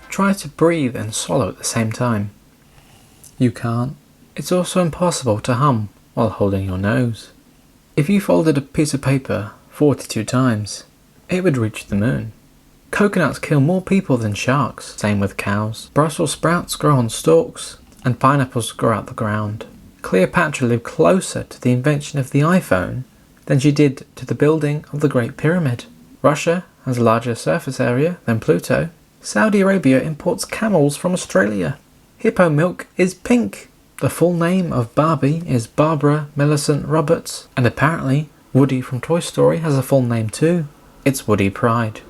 Try to breathe and swallow at the same time. You can't. It's also impossible to hum while holding your nose. If you folded a piece of paper 42 times, it would reach the moon. Coconuts kill more people than sharks, same with cows. Brussels sprouts grow on stalks, and pineapples grow out the ground. Cleopatra lived closer to the invention of the iPhone than she did to the building of the Great Pyramid. Russia has a larger surface area than Pluto. Saudi Arabia imports camels from Australia. Hippo milk is pink. The full name of Barbie is Barbara Millicent Roberts, and apparently Woody from Toy Story has a full name too. It's Woody Pride.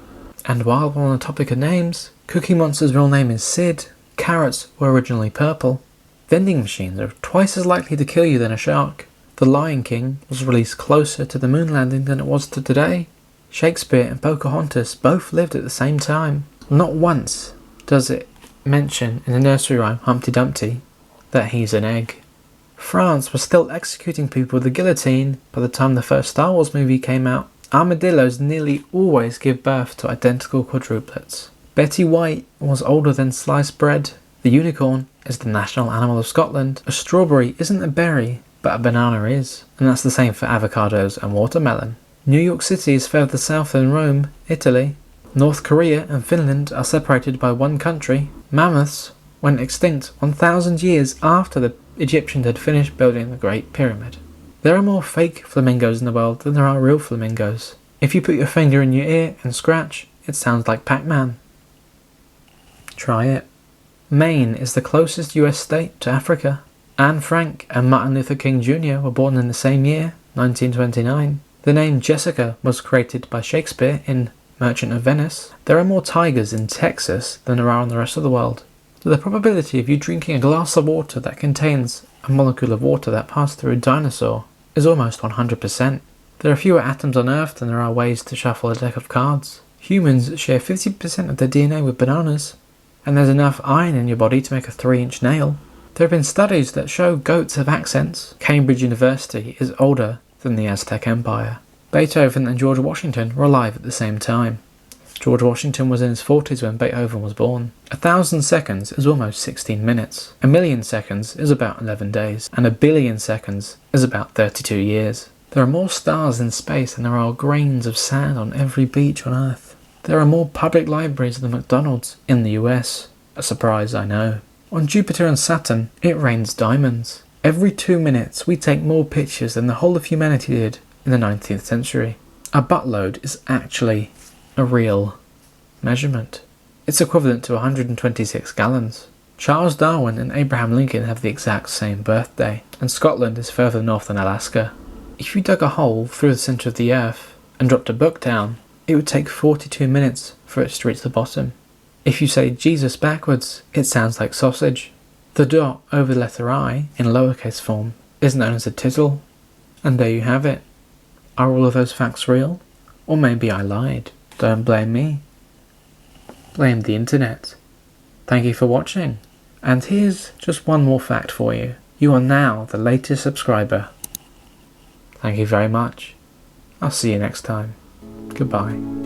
And while we're on the topic of names, Cookie Monster's real name is Sid. Carrots were originally purple. Vending machines are twice as likely to kill you than a shark. The Lion King was released closer to the moon landing than it was to today. Shakespeare and Pocahontas both lived at the same time. Not once does it mention in the nursery rhyme Humpty Dumpty that he's an egg. France was still executing people with the guillotine by the time the first Star Wars movie came out. Armadillos nearly always give birth to identical quadruplets. Betty White was older than sliced bread. The unicorn is the national animal of Scotland. A strawberry isn't a berry, but a banana is. And that's the same for avocados and watermelon. New York City is further south than Rome, Italy. North Korea and Finland are separated by one country. Mammoths went extinct 1,000 years after the Egyptians had finished building the Great Pyramid. There are more fake flamingos in the world than there are real flamingos. If you put your finger in your ear and scratch, it sounds like Pac-Man. Try it. Maine is the closest US state to Africa. Anne Frank and Martin Luther King Jr. were born in the same year, 1929. The name Jessica was created by Shakespeare in Merchant of Venice. There are more tigers in Texas than there are in the rest of the world. The probability of you drinking a glass of water that contains a molecule of water that passed through a dinosaur is almost 100%. There are fewer atoms on Earth than there are ways to shuffle a deck of cards. Humans share 50% of their DNA with bananas, and there's enough iron in your body to make a 3-inch nail. There have been studies that show goats have accents. Cambridge University is older than the Aztec Empire. Beethoven and George Washington were alive at the same time. George Washington was in his 40s when Beethoven was born. 1,000 seconds is almost 16 minutes. 1,000,000 seconds is about 11 days. And 1,000,000,000 seconds is about 32 years. There are more stars in space than there are grains of sand on every beach on Earth. There are more public libraries than McDonald's in the US. A surprise, I know. On Jupiter and Saturn, it rains diamonds. Every 2 minutes, we take more pictures than the whole of humanity did in the 19th century. A buttload is actually a real measurement. It's equivalent to 126 gallons. Charles Darwin and Abraham Lincoln have the exact same birthday, and Scotland is further north than Alaska. If you dug a hole through the centre of the Earth and dropped a book down, it would take 42 minutes for it to reach the bottom. If you say Jesus backwards, it sounds like sausage. The dot over the letter I, in lowercase form, is known as a tittle. And there you have it. Are all of those facts real? Or maybe I lied. Don't blame me. Blame the internet. Thank you for watching. And here's just one more fact for you. You are now the latest subscriber. Thank you very much. I'll see you next time. Goodbye.